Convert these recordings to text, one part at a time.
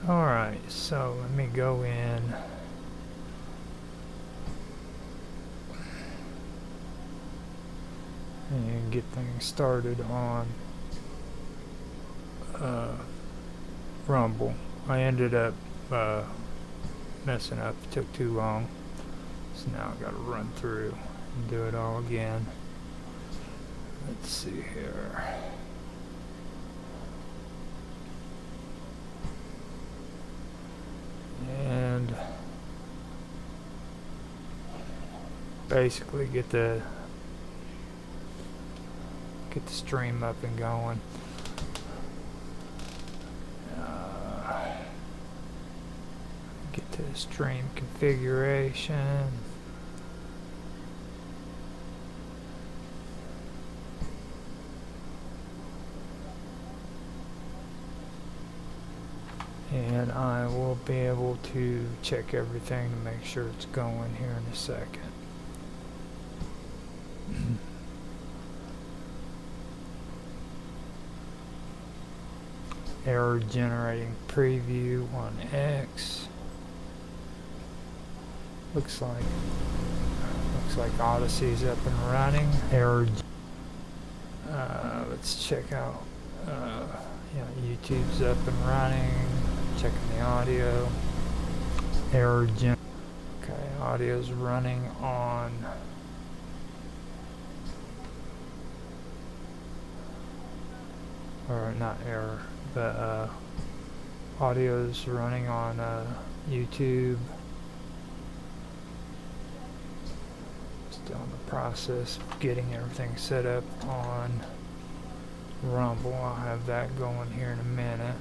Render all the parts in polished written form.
Alright, so let me go in. And get things started on Rumble. I ended up messing up. It took too long. So now I gotta run through and do it all again. Let's see here. And basically get the stream up and going. Get to the stream configuration. And I will be able to check everything to make sure it's going here in a second. Error generating preview on X. Looks like Odyssey's up and running. Error. Let's check out. Yeah, YouTube's up and running. Checking the audio. Error gen. Okay, audio's running on. Or not error, but audio's running on YouTube. Still in the process of getting everything set up on Rumble. I'll have that going here in a minute.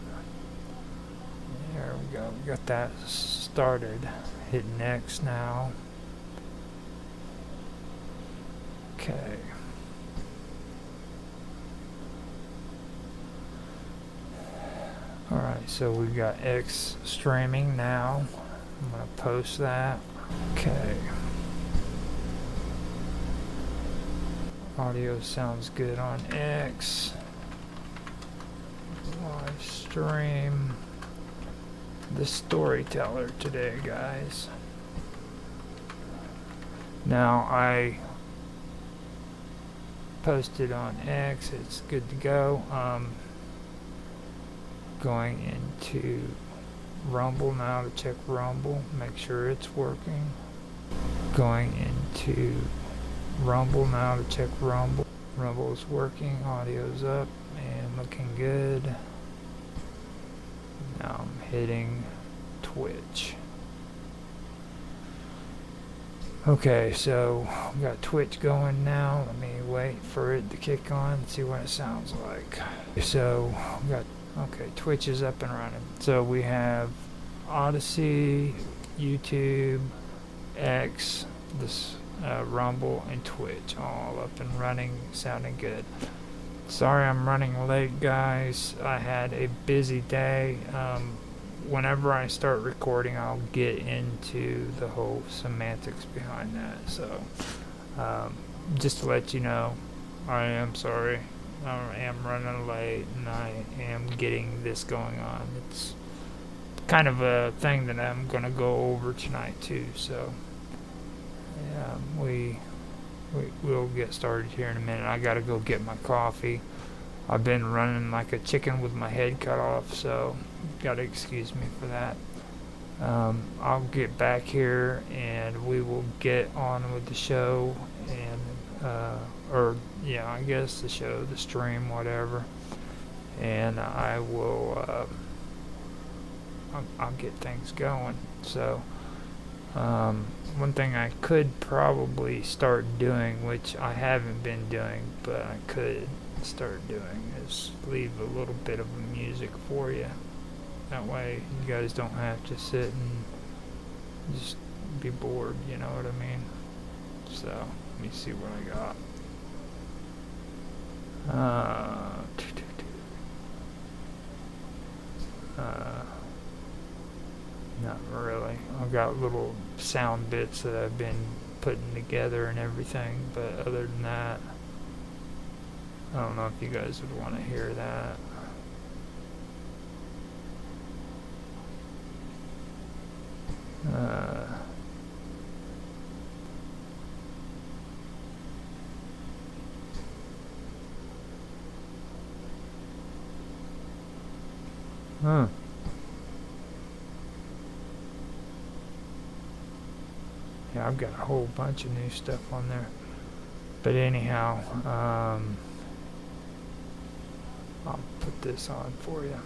There we go. We got that started. Hitting X now. Okay. Alright, so we've got X streaming now. I'm going to post that. Okay. Audio sounds good on X. Live stream. The Storyteller today, guys. Now, I posted on X. It's good to go. Going into Rumble now to check Rumble, make sure it's working. Going into Rumble now to check Rumble. Rumble is working, audio's up and looking good. Now I'm hitting Twitch. Okay, so we got Twitch going now. Let me wait for it to kick on and see what it sounds like. So we got okay, Twitch is up and running. So we have Odyssey, YouTube, X, this Rumble, and Twitch all up and running, sounding good. Sorry I'm running late, guys. I had a busy day. Whenever I start recording, I'll get into the whole semantics behind that. So just to let you know, I am sorry. I am running late and I am getting this going on. It's kind of a thing that I'm going to go over tonight too. So yeah, we'll get started here in a minute. I got to go get my coffee. I've been running like a chicken with my head cut off, so got to excuse me for that. I'll get back here and we will get on with the show and or yeah, I guess the show, the stream, whatever, and I will I'll get things going. So one thing I could probably start doing, which I haven't been doing but I could start doing, is leave a little bit of music for you. That way you guys don't have to sit and just be bored, you know what I mean? So let me see what I got. Not really. I've got little sound bits that I've been putting together and everything, but other than that, I don't know if you guys would want to hear that. Huh. Yeah, I've got a whole bunch of new stuff on there. But anyhow, I'll put this on for you.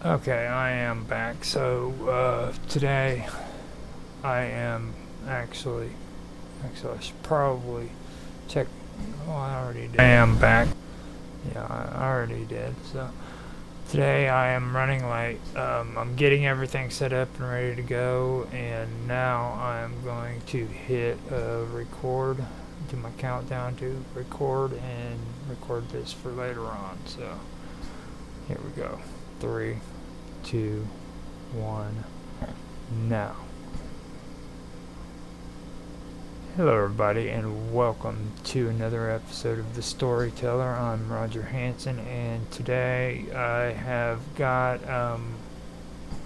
Okay, I am back. So today I am actually I should probably check. Oh, I already did. I am back. Yeah, I already did. So today I am running late. I'm getting everything set up and ready to go, and now I'm going to hit record. Do my countdown to record and record this for later on. So here we go. 3, 2, 1, now. Hello everybody and welcome to another episode of The Storyteller. I'm Roger Hanson, and today I have got,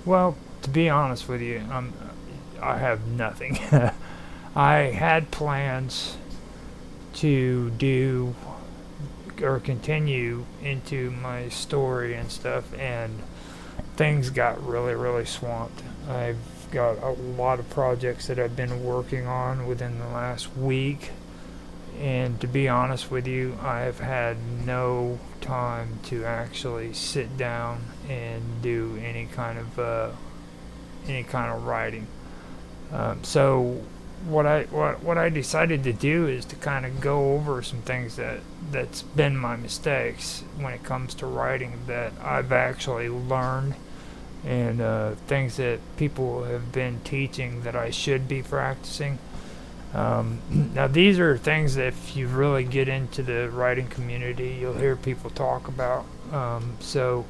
well, to be honest with you, I have nothing. I had plans to do or continue into my story and stuff, and things got really swamped. I've got a lot of projects that I've been working on within the last week, and to be honest with you, I've had no time to actually sit down and do any kind of writing. So what I decided to do is to kind of go over some things that's been my mistakes when it comes to writing that I've actually learned, and things that people have been teaching that I should be practicing. Now these are things that if you really get into the writing community, you'll hear people talk about. So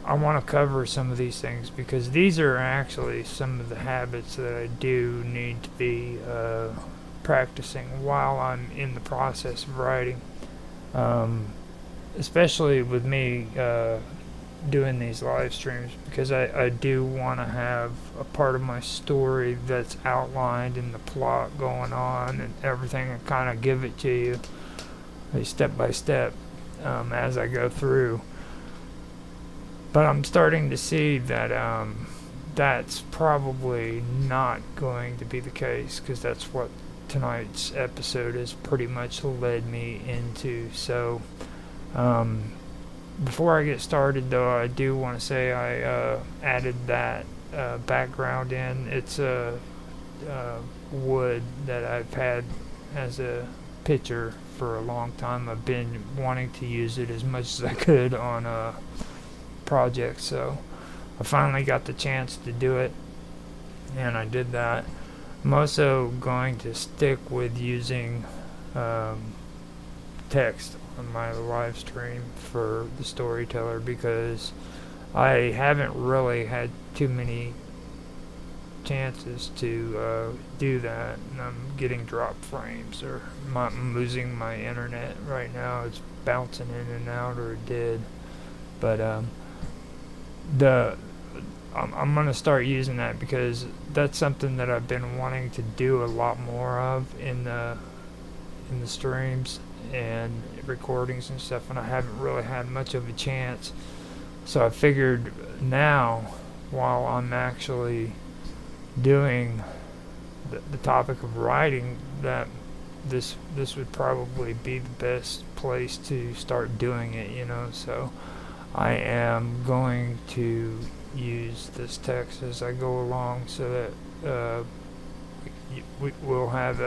I want to cover some of these things because these are actually some of the habits that I do need to be practicing while I'm in the process of writing. Especially with me doing these live streams, because I do want to have a part of my story that's outlined and the plot going on and everything, and kind of give it to you step by step as I go through. But I'm starting to see that that's probably not going to be the case, because that's what tonight's episode has pretty much led me into. So before I get started, though, I do want to say I added that background in. It's a wood that I've had as a picture for a long time. I've been wanting to use it as much as I could on a project, so I finally got the chance to do it, and I did that. I'm also going to stick with using text on my live stream for the Storyteller, because I haven't really had too many chances to do that, and I'm getting drop frames, or I'm losing my internet right now. It's bouncing in and out, or it did. But I'm going to start using that, because that's something that I've been wanting to do a lot more of in the streams and recordings and stuff, and I haven't really had much of a chance. So I figured now, while I'm actually doing the topic of writing, that this would probably be the best place to start doing it, so I am going to use this text as I go along, so that we'll have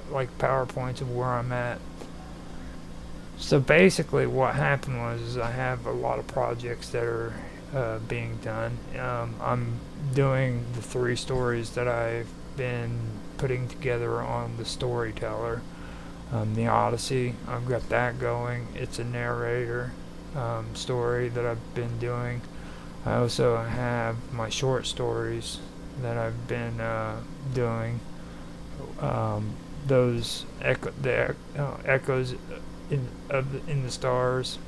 like PowerPoints of where I'm at. So basically what happened was I have a lot of projects that are being done. I'm doing the 3 stories that I've been putting together on the Storyteller. The Odyssey, I've got that going. It's a narrator story that I've been doing. I also have my short stories that I've been doing. Those echoes in the stars,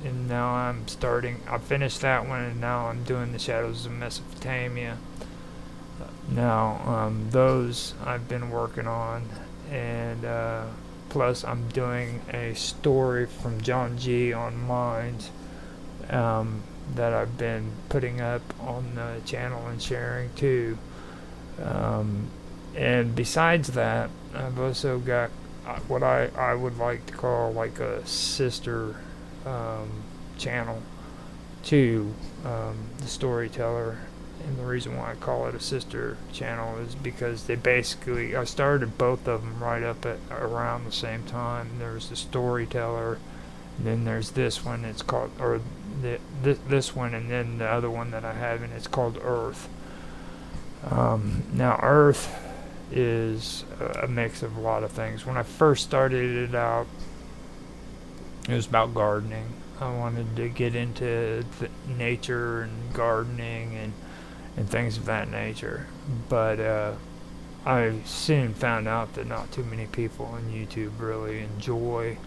and now I finished that one, and now I'm doing the Shadows of Mesopotamia. Now those I've been working on, and plus I'm doing a story from John G on Minds that I've been putting up on the channel and sharing too. And besides that, I've also got what I would like to call like a sister channel to the Storyteller. And the reason why I call it a sister channel is because I started both of them right up at around the same time. There's the Storyteller, and then there's this one. It's called, or this one, and then the other one that I have, and it's called Earth. Now Earth is a mix of a lot of things. When I first started it out, it was about gardening. I wanted to get into nature and gardening and things of that nature, but I soon found out that not too many people on YouTube really enjoy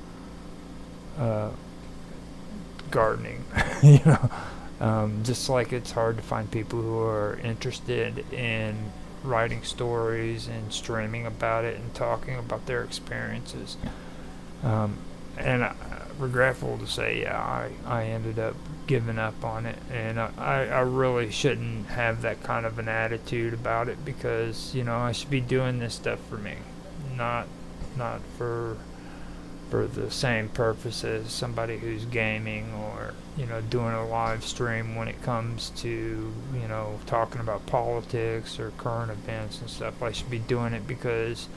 gardening. Just like it's hard to find people who are interested in writing stories and streaming about it and talking about their experiences. And regretful to say, yeah, I ended up giving up on it, and I really shouldn't have that kind of an attitude about it, because I should be doing this stuff for me, not for the same purpose as somebody who's gaming or doing a live stream when it comes to talking about politics or current events and stuff. I should be doing it because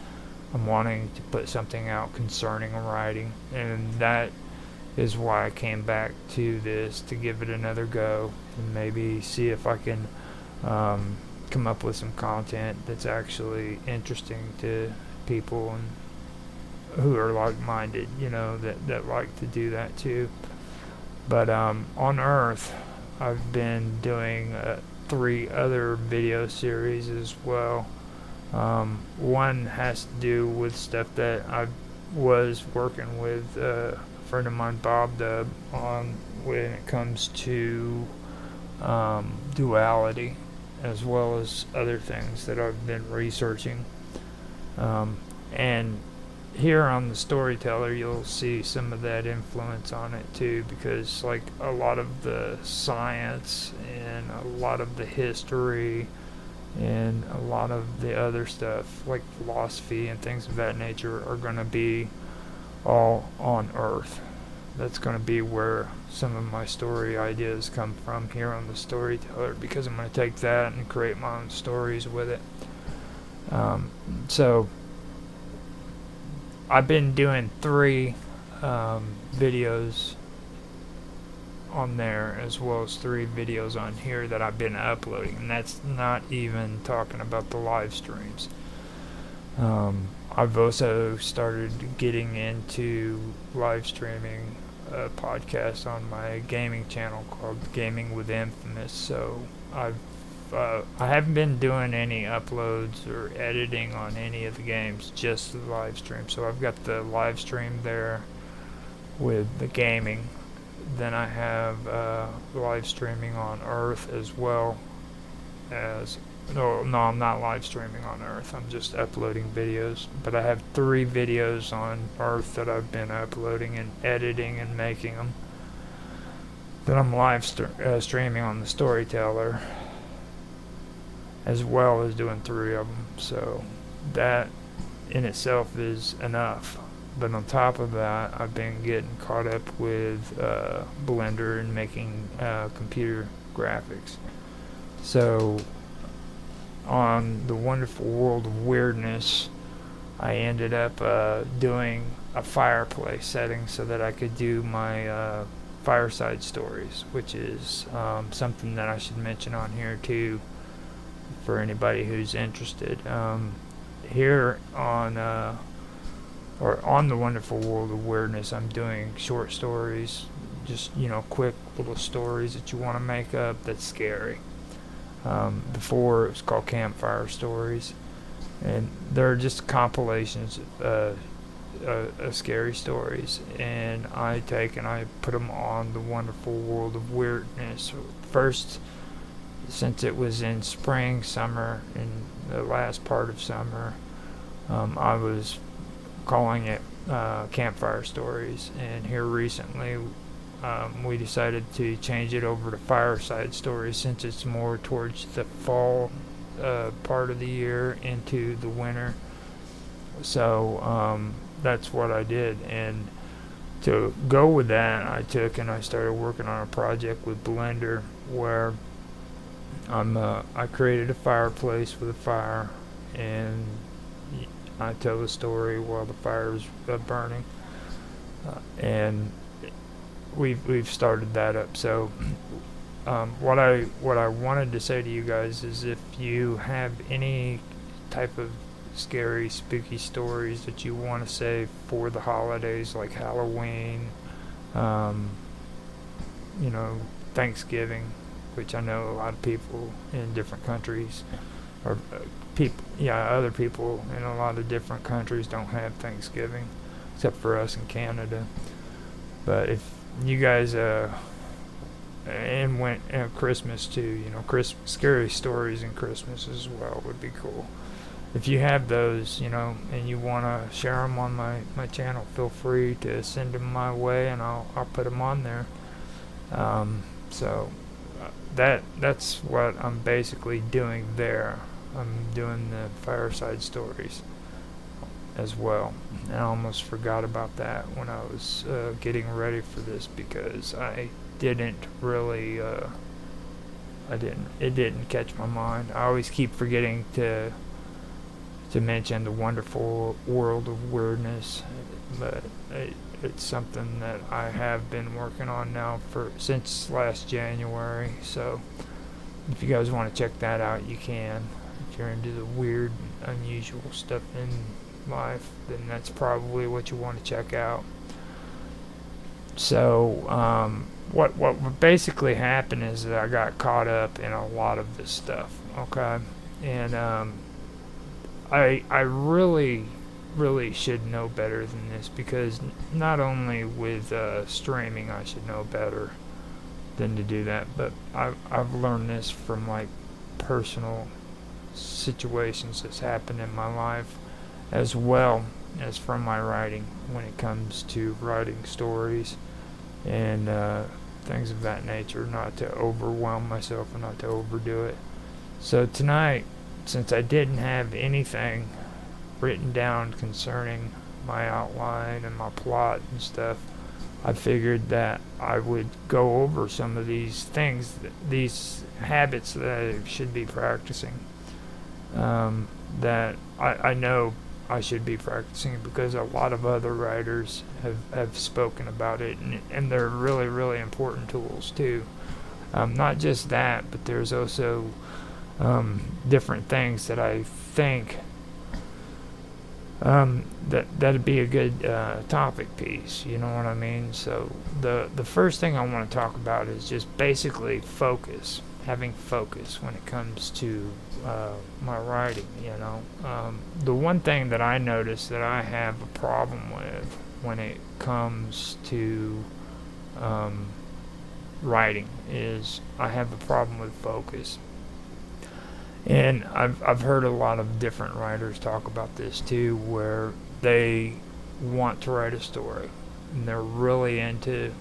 I'm wanting to put something out concerning writing, and that is why I came back to this, to give it another go and maybe see if I can come up with some content that's actually interesting to people and who are like-minded, that like to do that too. But on Earth, I've been doing 3 other video series as well. One has to do with stuff that I was working with friend of mine, Bob Dub, on when it comes to duality, as well as other things that I've been researching. And here on the Storyteller, you'll see some of that influence on it too, because like a lot of the science and a lot of the history and a lot of the other stuff, like philosophy and things of that nature, are going to be all on Earth. That's going to be where some of my story ideas come from here on the Storyteller, because I'm going to take that and create my own stories with it. So I've been doing 3 videos on there, as well as 3 videos on here that I've been uploading, and that's not even talking about the live streams. I've also started getting into live streaming a podcast on my gaming channel called Gaming with Infamous. So I haven't been doing any uploads or editing on any of the games, just the live stream. So I've got the live stream there with the gaming. Then I have live streaming on Earth, as well as no, I'm not live streaming on Earth. I'm just uploading videos. But I have 3 videos on Earth that I've been uploading and editing and making them, that I'm live streaming on the Storyteller, as well as doing 3 of them. So that in itself is enough. But on top of that, I've been getting caught up with Blender and making computer graphics. So on the Wonderful World of Weirdness, I ended up doing a fireplace setting so that I could do my fireside stories, which is something that I should mention on here too, for anybody who's interested. Here on on the Wonderful World of Weirdness, I'm doing short stories, just quick little stories that you want to make up that's scary. Before it was called Campfire Stories, and they're just compilations of scary stories, and I take and I put them on the Wonderful World of Weirdness. First, since it was in spring, summer, and the last part of summer, I was calling it Campfire Stories, and here recently we decided to change it over to Fireside Stories, since it's more towards the fall part of the year into the winter. So that's what I did, and to go with that, I took and I started working on a project with Blender where I created a fireplace with a fire, and I tell the story while the fire is burning, and we've started that up. So what I wanted to say to you guys is, if you have any type of scary, spooky stories that you want to say for the holidays, like Halloween, Thanksgiving, which I know a lot of people in different countries, or other people in a lot of different countries don't have Thanksgiving, except for us in Canada. But if you guys and Christmas too, scary stories in Christmas as well would be cool. If you have those, and you want to share them on my channel, feel free to send them my way, and I'll put them on there. So that's what I'm basically doing there. I'm doing the Fireside Stories as well. And I almost forgot about that when I was getting ready for this, because I didn't really it didn't catch my mind. I always keep forgetting to mention the Wonderful World of Weirdness, but it's something that I have been working on now since last January. So if you guys want to check that out, you can. If you're into the weird, unusual stuff in life, then that's probably what you want to check out. So what basically happened is that I got caught up in a lot of this stuff, okay? And I really really should know better than this, because not only with streaming I should know better than to do that, but I've learned this from like personal situations that's happened in my life, as well as from my writing, when it comes to writing stories and things of that nature, not to overwhelm myself and not to overdo it. So tonight, since I didn't have anything written down concerning my outline and my plot and stuff, I figured that I would go over some of these things, these habits that I should be practicing, that I know I should be practicing, because a lot of other writers have spoken about it, and they're really, really important tools too. Not just that, but there's also different things that I think that'd be a good topic piece. You know what I mean? So the first thing I want to talk about is just basically focus, having focus when it comes to my writing. The one thing that I notice that I have a problem with when it comes to writing is I have a problem with focus. And I've heard a lot of different writers talk about this too, where they want to write a story and they're really into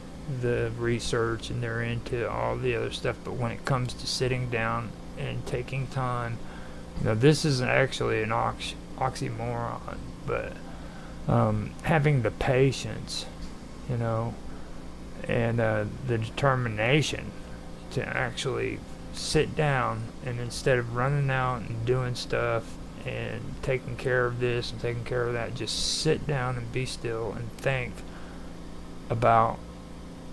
the research and they're into all the other stuff, but when it comes to sitting down and taking time, this is actually an oxymoron, but having the patience, and the determination to actually sit down, and instead of running out and doing stuff and taking care of this and taking care of that, just sit down and be still and think about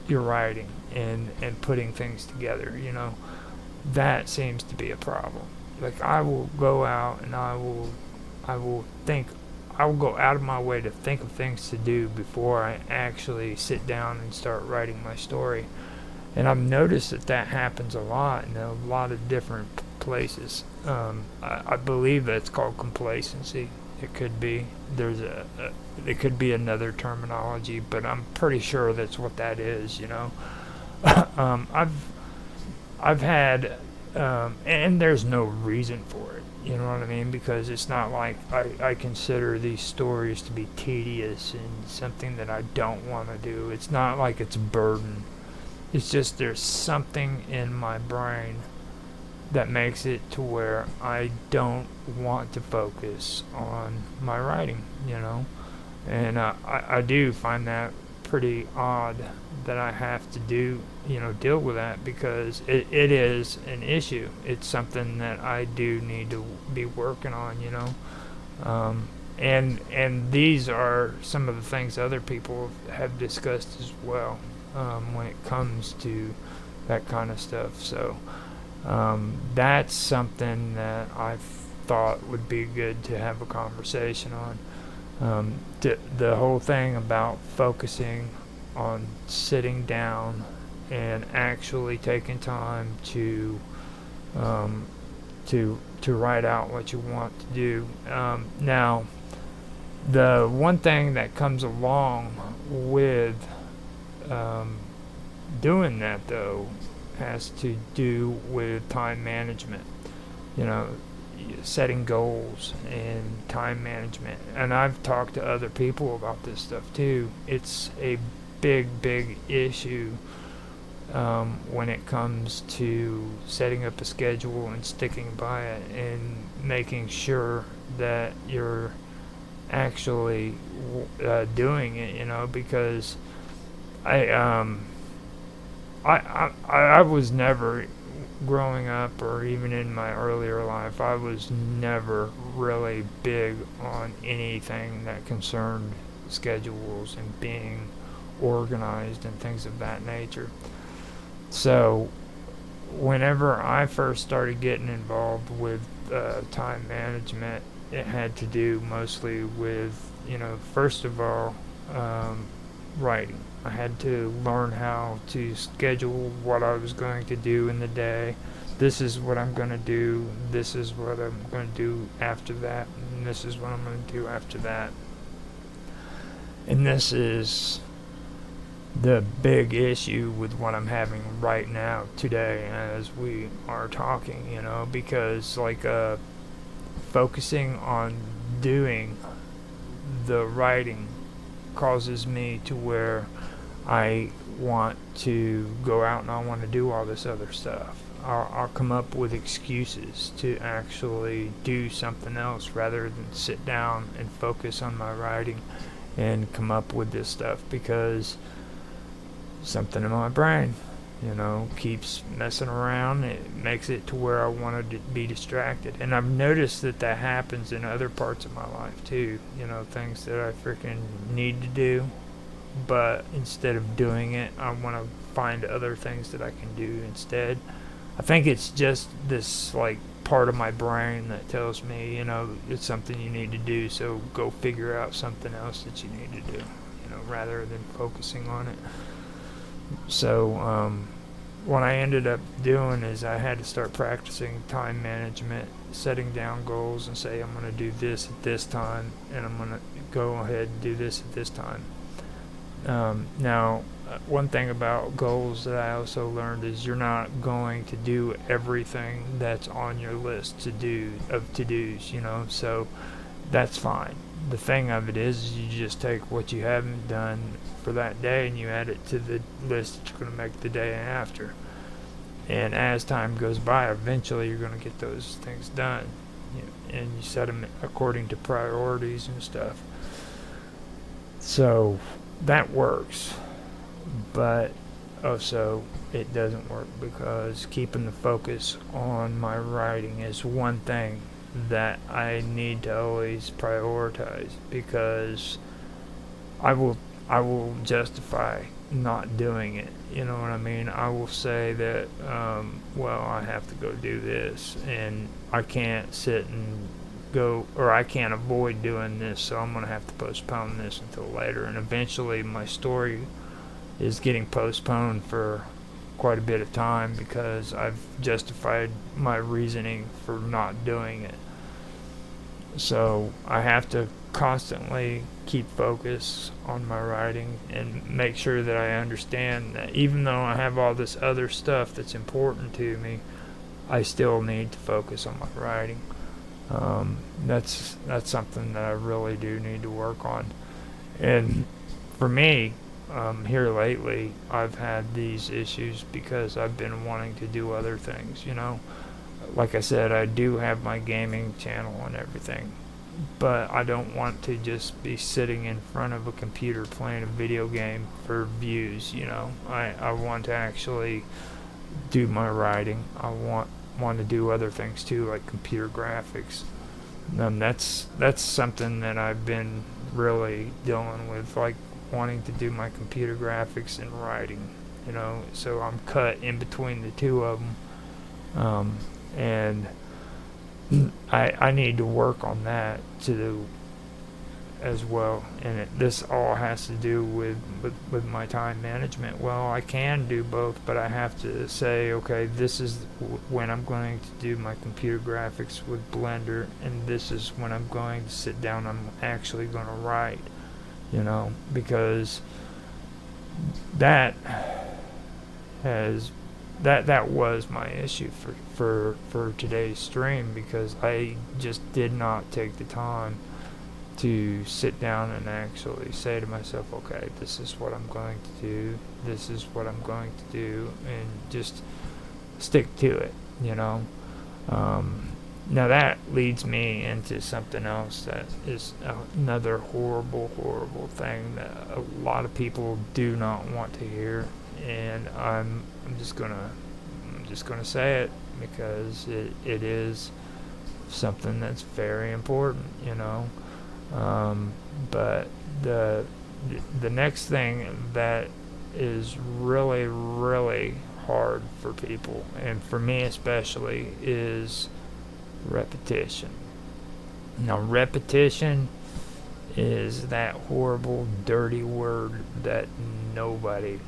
your writing and putting things together. That seems to be a problem. Like, I will go out and I will go out of my way to think of things to do before I actually sit down and start writing my story. And I've noticed that happens a lot in a lot of different places. I believe that's called complacency. It could be. It could be another terminology, but I'm pretty sure that's what that is. I've had, and there's no reason for it. You know what I mean? Because it's not like I consider these stories to be tedious and something that I don't want to do. It's not like it's a burden. It's just there's something in my brain that makes it to where I don't want to focus on my writing, And I do find that pretty odd that I have to deal with that, because it is an issue. It's something that I do need to be working on, And these are some of the things other people have discussed as well. When it comes to that kind of stuff. So that's something that I thought would be good to have a conversation on. The whole thing about focusing on sitting down and actually taking time to write out what you want to do. Now, the one thing that comes along with doing that, though, has to do with time management, setting goals and time management. And I've talked to other people about this stuff too. It's a big issue when it comes to setting up a schedule and sticking by it and making sure that you're actually doing it, because I was never, growing up or even in my earlier life, I was never really big on anything that concerned schedules and being organized and things of that nature. So whenever I first started getting involved with time management, it had to do mostly with, first of all, writing. I had to learn how to schedule what I was going to do in the day. This is what I'm going to do. This is what I'm going to do after that. And this is what I'm going to do after that. And this is the big issue with what I'm having right now today as we are talking, because like focusing on doing the writing causes me to where I want to go out and I want to do all this other stuff. I'll come up with excuses to actually do something else rather than sit down and focus on my writing and come up with this stuff, because something in my brain, keeps messing around. It makes it to where I want to be distracted. And I've noticed that happens in other parts of my life too. Things that I freaking need to do, but instead of doing it, I want to find other things that I can do instead. I think it's just this like part of my brain that tells me, it's something you need to do, so go figure out something else that you need to do, rather than focusing on it. So what I ended up doing is I had to start practicing time management, setting down goals and say I'm going to do this at this time, and I'm going to go ahead and do this at this time. Now, one thing about goals that I also learned is you're not going to do everything that's on your list of to-dos, so that's fine. The thing of it is you just take what you haven't done for that day and you add it to the list that you're going to make the day after. And as time goes by, eventually you're going to get those things done. And you set them according to priorities and stuff. So that works. But also it doesn't work, because keeping the focus on my writing is one thing that I need to always prioritize, because I will justify not doing it. You know what I mean? I will say that, I have to go do this, and I can't sit and go, or I can't avoid doing this, so I'm going to have to postpone this until later. And eventually my story is getting postponed for quite a bit of time because I've justified my reasoning for not doing it. So I have to constantly keep focus on my writing and make sure that I understand that even though I have all this other stuff that's important to me, I still need to focus on my writing. That's something that I really do need to work on. And for me, here lately, I've had these issues because I've been wanting to do other things, Like I said, I do have my gaming channel and everything, but I don't want to just be sitting in front of a computer playing a video game for views, I want to actually do my writing. I want to do other things too, like computer graphics. That's something that I've been really dealing with, like wanting to do my computer graphics and writing, so I'm cut in between the two of them, and I need to work on that too as well. And this all has to do with my time management. Well, I can do both, but I have to say, okay, this is when I'm going to do my computer graphics with Blender, and this is when I'm going to sit down, I'm actually going to write, because that was my issue for today's stream, because I just did not take the time to sit down and actually say to myself, okay, this is what I'm going to do, this is what I'm going to do, and just stick to it, Now that leads me into something else that is another horrible thing that a lot of people do not want to hear, and I'm just gonna say it because it is something that's very important, But the next thing that is really hard for people, and for me especially, is repetition. Now, repetition is that horrible, dirty word that nobody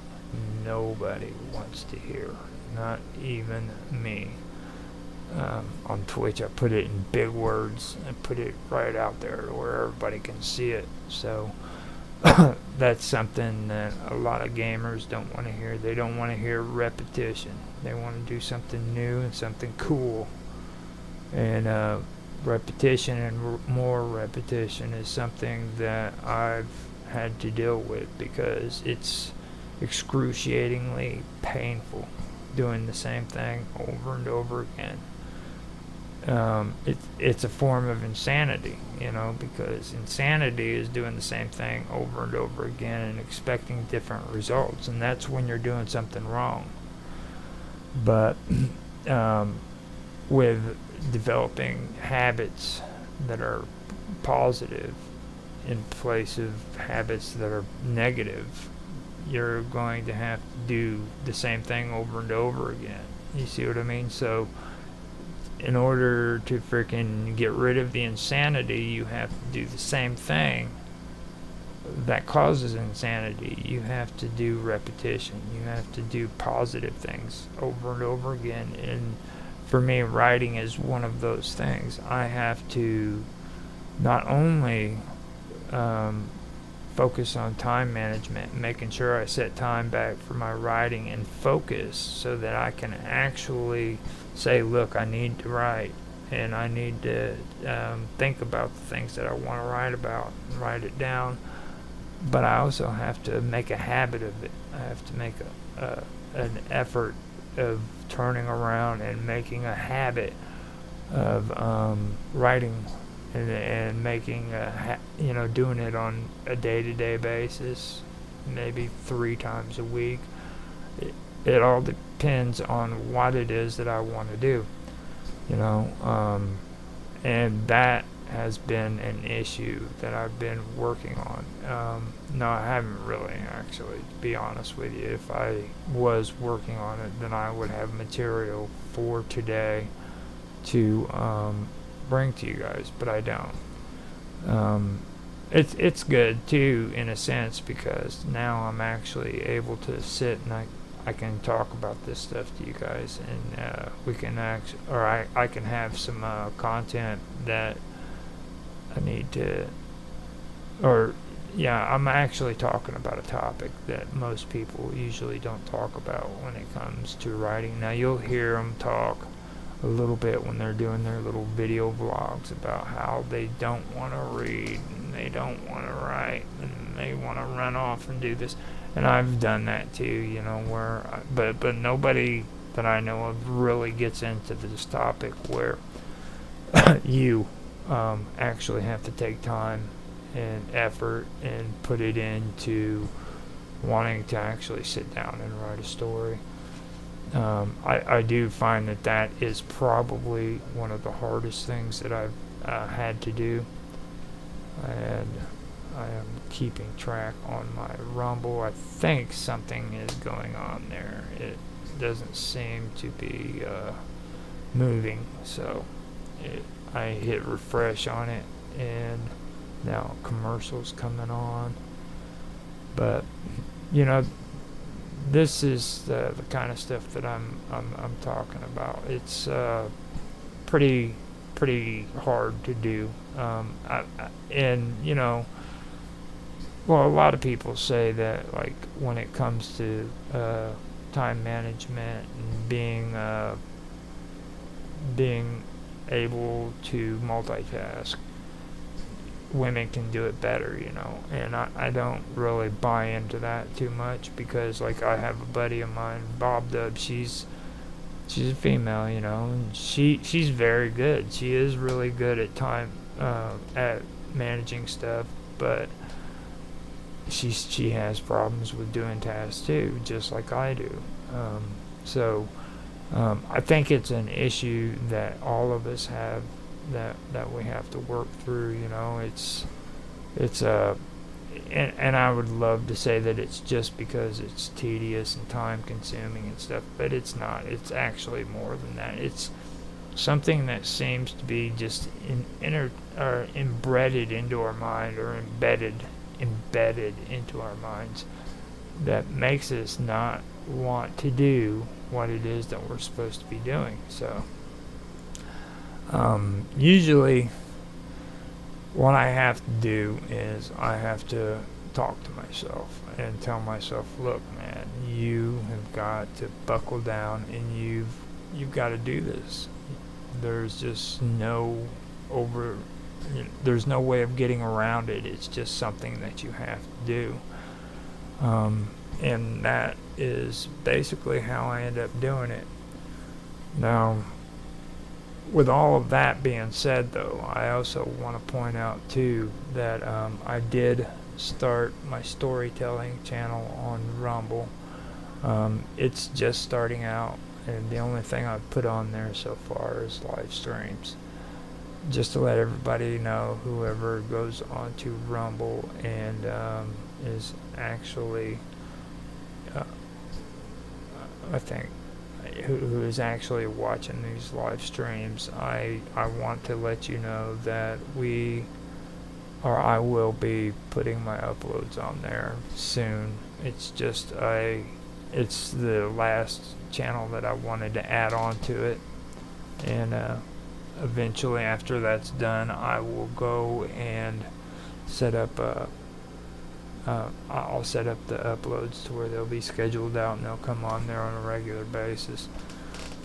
wants to hear. Not even me. On Twitch, I put it in big words and put it right out there where everybody can see it. So, That's something that a lot of gamers don't want to hear. They don't want to hear repetition. They want to do something new and something cool. And repetition and more repetition is something that I've had to deal with because it's excruciatingly painful doing the same thing over and over again. It's a form of insanity, because insanity is doing the same thing over and over again and expecting different results, and that's when you're doing something wrong. But with developing habits that are positive in place of habits that are negative, you're going to have to do the same thing over and over again. You see what I mean? So in order to freaking get rid of the insanity, you have to do the same thing that causes insanity. You have to do repetition. You have to do positive things over and over again. And for me, writing is one of those things. I have to not only focus on time management, making sure I set time back for my writing and focus so that I can actually say, look, I need to write, and I need to think about the things that I want to write about and write it down. But I also have to make a habit of it. I have to make an effort of turning around and making a habit of writing and making doing it on a day-to-day basis, maybe 3 times a week. It all depends on what it is that I want to do, and that has been an issue that I've been working on. No, I haven't really, actually, to be honest with you. If I was working on it, then I would have material for today to bring to you guys, but I don't. It's good too, in a sense, because now I'm actually able to sit and I can talk about this stuff to you guys, and we can I can have some content that I need to, I'm actually talking about a topic that most people usually don't talk about when it comes to writing. Now you'll hear them talk a little bit when they're doing their little video vlogs about how they don't want to read and they don't want to write and they want to run off and do this. And I've done that too, but nobody that I know of really gets into this topic where you actually have to take time and effort and put it into wanting to actually sit down and write a story. I do find that is probably one of the hardest things that I've had to do, and I am keeping track on my Rumble. I think something is going on there. It doesn't seem to be moving, so I hit refresh on it, and now commercials coming on. But this is the kind of stuff that I'm talking about. It's pretty hard to do, a lot of people say that, like, when it comes to time management and being able to multitask, women can do it better, and I don't really buy into that too much, because, like, I have a buddy of mine, Bob Dub, she's a female, and she's very good. She is really good at at managing stuff, but she has problems with doing tasks too, just like I do. I think it's an issue that all of us have, that we have to work through. And I would love to say that it's just because it's tedious and time consuming and stuff, but it's not. It's actually more than that. It's something that seems to be just embedded into our mind, or embedded into our minds, that makes us not want to do what it is that we're supposed to be doing. So usually what I have to do is I have to talk to myself and tell myself, look, man, you have got to buckle down, and you've got to do this. There's just no over there's no way of getting around it. It's just something that you have to do. And that is basically how I end up doing it. Now, with all of that being said, though, I also want to point out too that I did start my storytelling channel on Rumble. It's just starting out, and the only thing I've put on there so far is live streams. Just to let everybody know, whoever goes onto Rumble and is actually, I think, who is actually watching these live streams, I want to let you know that I will be putting my uploads on there soon. It's just it's the last channel that I wanted to add on to it, and eventually after that's done, I will go and set up I'll set up the uploads to where they'll be scheduled out and they'll come on there on a regular basis.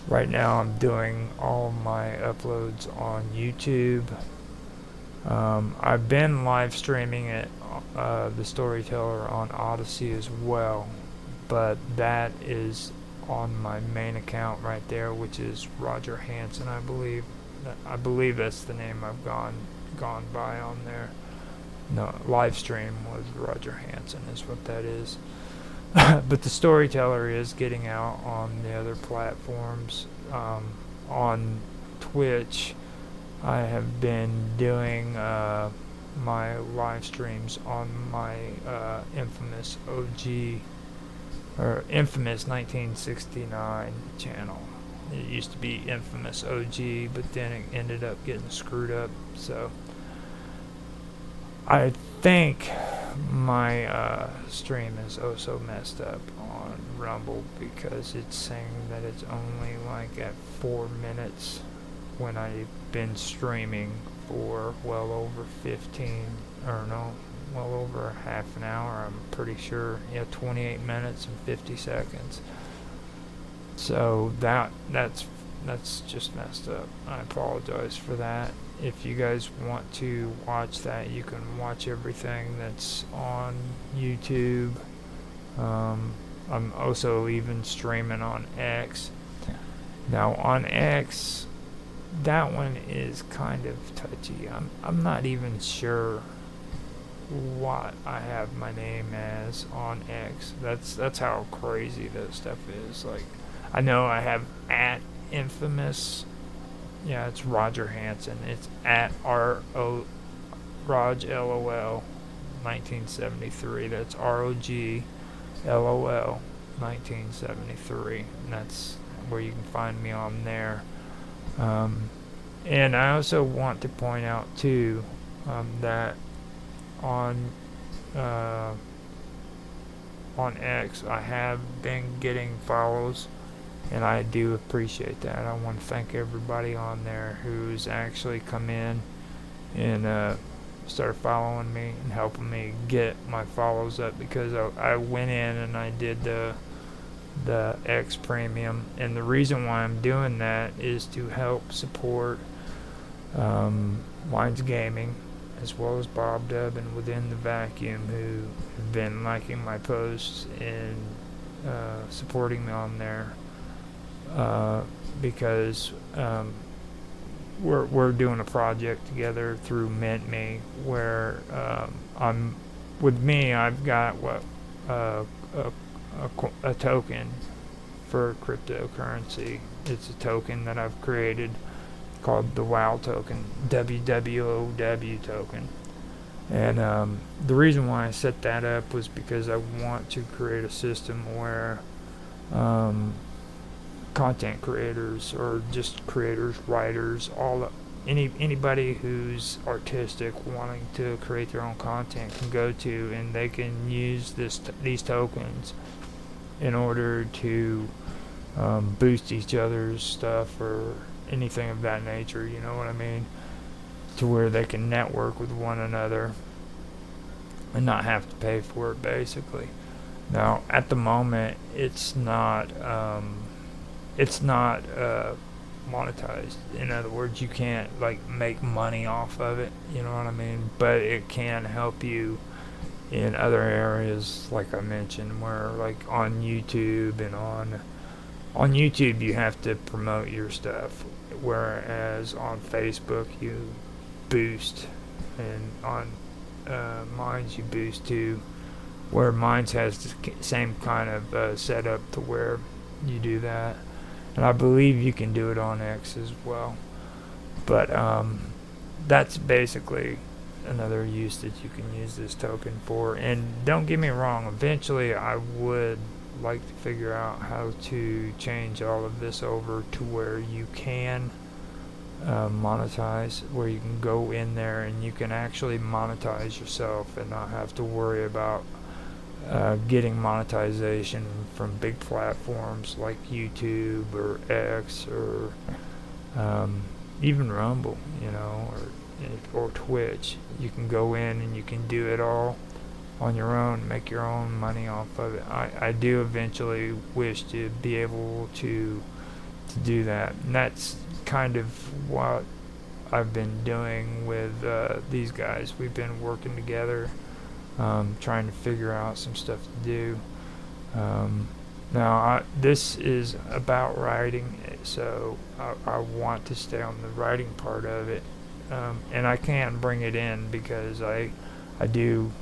Right now I'm doing all my uploads on YouTube. I've been live streaming it, the Storyteller, on Odyssey as well, but that is on my main account right there, which is Roger Hansen, I believe. I believe that's the name I've gone by on there. No, live stream was Roger Hansen is what that is. But the Storyteller is getting out on the other platforms. On Twitch, I have been doing my live streams on my infamous OG, or infamous 1969 channel. It used to be infamous OG, but then it ended up getting screwed up, so I think my stream is also messed up on Rumble, because it's saying that it's only like at 4 minutes when I've been streaming for well over half an hour, I'm pretty sure. 28 minutes and 50 seconds. So that's just messed up. I apologize for that. If you guys want to watch that, you can watch everything that's on YouTube. I'm also even streaming on X. Now on X, that one is kind of touchy. I'm not even sure what I have my name as on X. That's how crazy that stuff is. Like, I know I have at infamous. Yeah, it's Roger Hansen. It's at Rog LOL 1973. That's ROG LOL 1973. And that's where you can find me on there. And I also want to point out too that on X I have been getting follows, and I do appreciate that. I want to thank everybody on there who's actually come in and started following me and helping me get my follows up, because I went in and I did the X Premium, and the reason why I'm doing that is to help support Wines Gaming, as well as Bob Dub and Within the Vacuum, who have been liking my posts and supporting me on there, because we're doing a project together through MintMe, where I've got a token for cryptocurrency. It's a token that I've created called the WOW token, WWOW token. And the reason why I set that up was because I want to create a system where content creators, or just creators, writers, anybody who's artistic wanting to create their own content can go to, and they can use these tokens in order to boost each other's stuff or anything of that nature, you know what I mean, to where they can network with one another. and not have to pay for it, basically. Now, at the moment, it's not monetized. In other words, you can't like make money off of it. You know what I mean? But it can help you in other areas, like I mentioned, where like on YouTube and on YouTube you have to promote your stuff, whereas on Facebook you boost, and on Minds you boost too. Where Minds has the same kind of setup to where you do that, and I believe you can do it on X as well. But that's basically another use that you can use this token for. And don't get me wrong, eventually I would like to figure out how to change all of this over to where you can monetize, where you can go in there and you can actually monetize yourself and not have to worry about getting monetization from big platforms like YouTube or X or even Rumble, you know, or Twitch. You can go in and you can do it all on your own, make your own money off of it. I do eventually wish to be able to do that, and that's kind of what I've been doing with these guys. We've been working together, trying to figure out some stuff to do. Now, this is about writing, so I want to stay on the writing part of it, and I can bring it in because I do.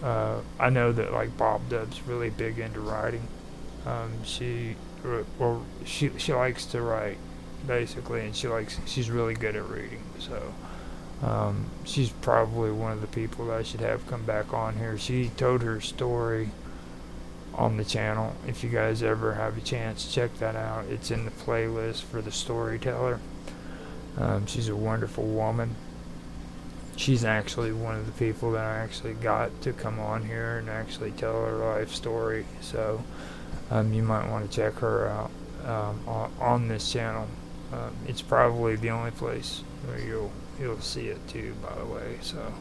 I know that like Bob Dub's really big into writing. She likes to write basically, and she's really good at reading. So she's probably one of the people that I should have come back on here. She told her story on the channel. If you guys ever have a chance, check that out. It's in the playlist for the Storyteller. She's a wonderful woman. She's actually one of the people that I actually got to come on here and actually tell her life story. So you might want to check her out on this channel. It's probably the only place where you'll see it too, by the way. So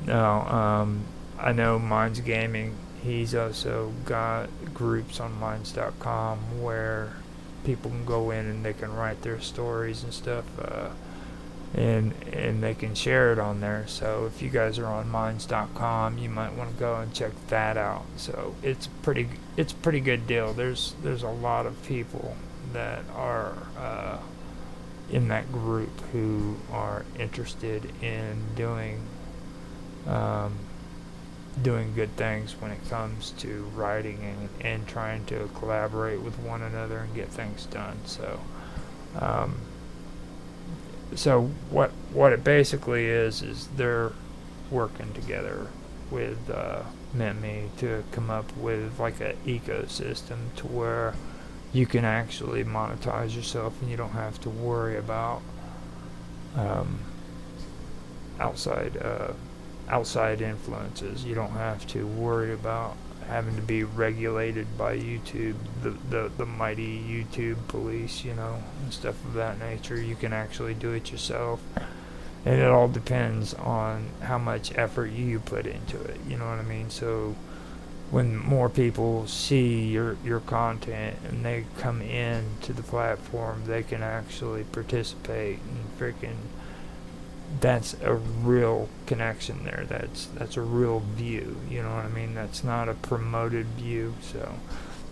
now I know Minds Gaming. He's also got groups on Minds.com where people can go in and they can write their stories and stuff. And they can share it on there. So if you guys are on Minds.com, you might want to go and check that out. So it's a pretty good deal. There's a lot of people that are in that group who are interested in doing good things when it comes to writing and trying to collaborate with one another and get things done. So what it basically is they're working together with me to come up with like an ecosystem to where you can actually monetize yourself and you don't have to worry about outside influences. You don't have to worry about having to be regulated by YouTube, the mighty YouTube police, you know, and stuff of that nature. You can actually do it yourself, and it all depends on how much effort you put into it, you know what I mean? So when more people see your content and they come in to the platform, they can actually participate and freaking, that's a real connection there. That's a real view, you know what I mean? That's not a promoted view. So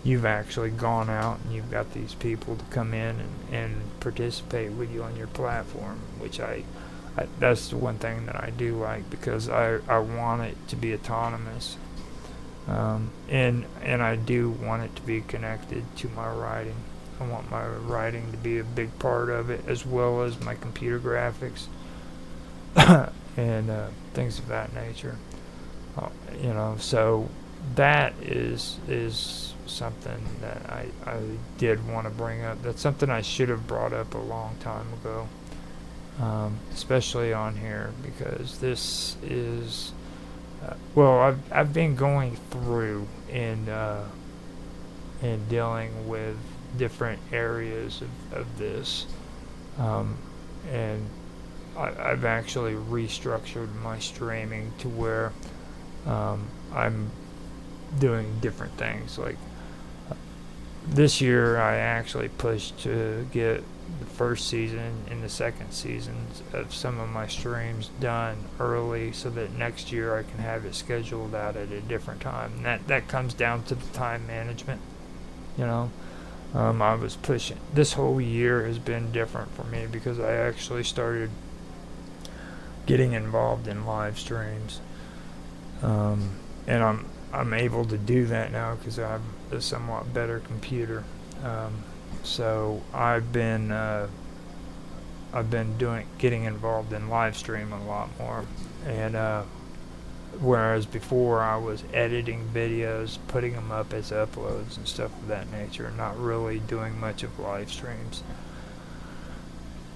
you've actually gone out and you've got these people to come in and participate with you on your platform, which I that's the one thing that I do like, because I want it to be autonomous, and I do want it to be connected to my writing. I want my writing to be a big part of it, as well as my computer graphics and things of that nature. You know, so that is something that I did want to bring up. That's something I should have brought up a long time ago, especially on here, because this is well, I've been going through and dealing with different areas of this, and I've actually restructured my streaming to where I'm doing different things. Like this year, I actually pushed to get the first season and the second seasons of some of my streams done early, so that next year I can have it scheduled out at a different time. And that comes down to the time management. You know, I was pushing. This whole year has been different for me because I actually started getting involved in live streams, and I'm able to do that now because I have a somewhat better computer. So I've been getting involved in live stream a lot more, and whereas before I was editing videos, putting them up as uploads and stuff of that nature, not really doing much of live streams.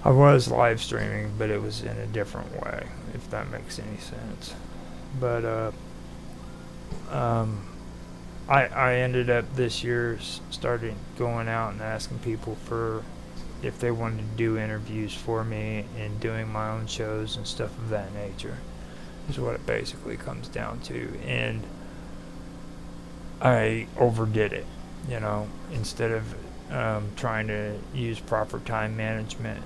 I was live streaming, but it was in a different way, if that makes any sense. But I ended up this year started going out and asking people for if they wanted to do interviews for me and doing my own shows and stuff of that nature, is what it basically comes down to. And I overdid it, instead of trying to use proper time management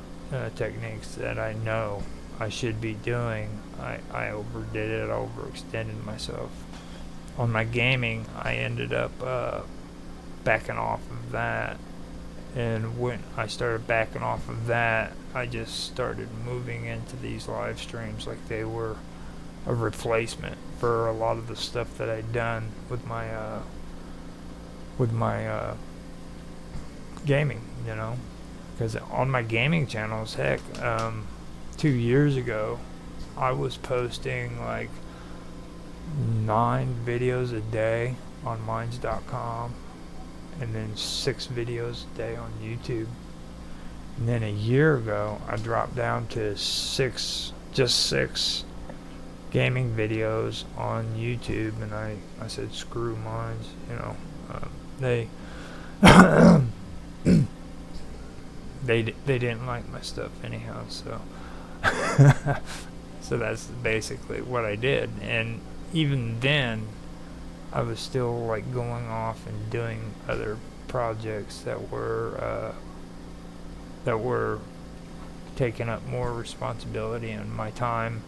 techniques that I know I should be doing. I overdid it. I overextended myself. On my gaming, I ended up backing off of that, and when I started backing off of that, I just started moving into these live streams like they were a replacement for a lot of the stuff that I'd done with my gaming, because on my gaming channels, heck, 2 years ago, I was posting like 9 videos a day on minds.com, and then 6 videos a day on YouTube. And then a year ago, I dropped down to just 6 gaming videos on YouTube, and I said screw Minds, they they didn't like my stuff anyhow, so so that's basically what I did. And even then, I was still like going off and doing other projects that were taking up more responsibility, and my time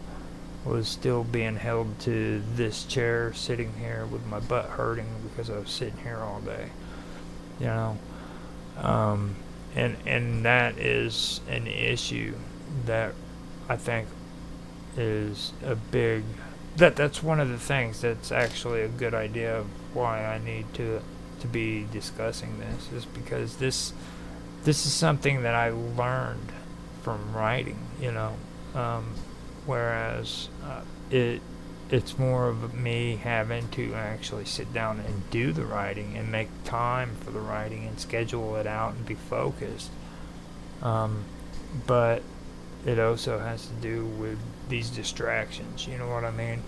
was still being held to this chair, sitting here with my butt hurting because I was sitting here all day, and that is an issue that I think is a big. That's one of the things that's actually a good idea of why I need to be discussing this, is because this is something that I learned from writing, whereas it's more of me having to actually sit down and do the writing and make time for the writing and schedule it out and be focused. But it also has to do with these distractions, you know what I mean?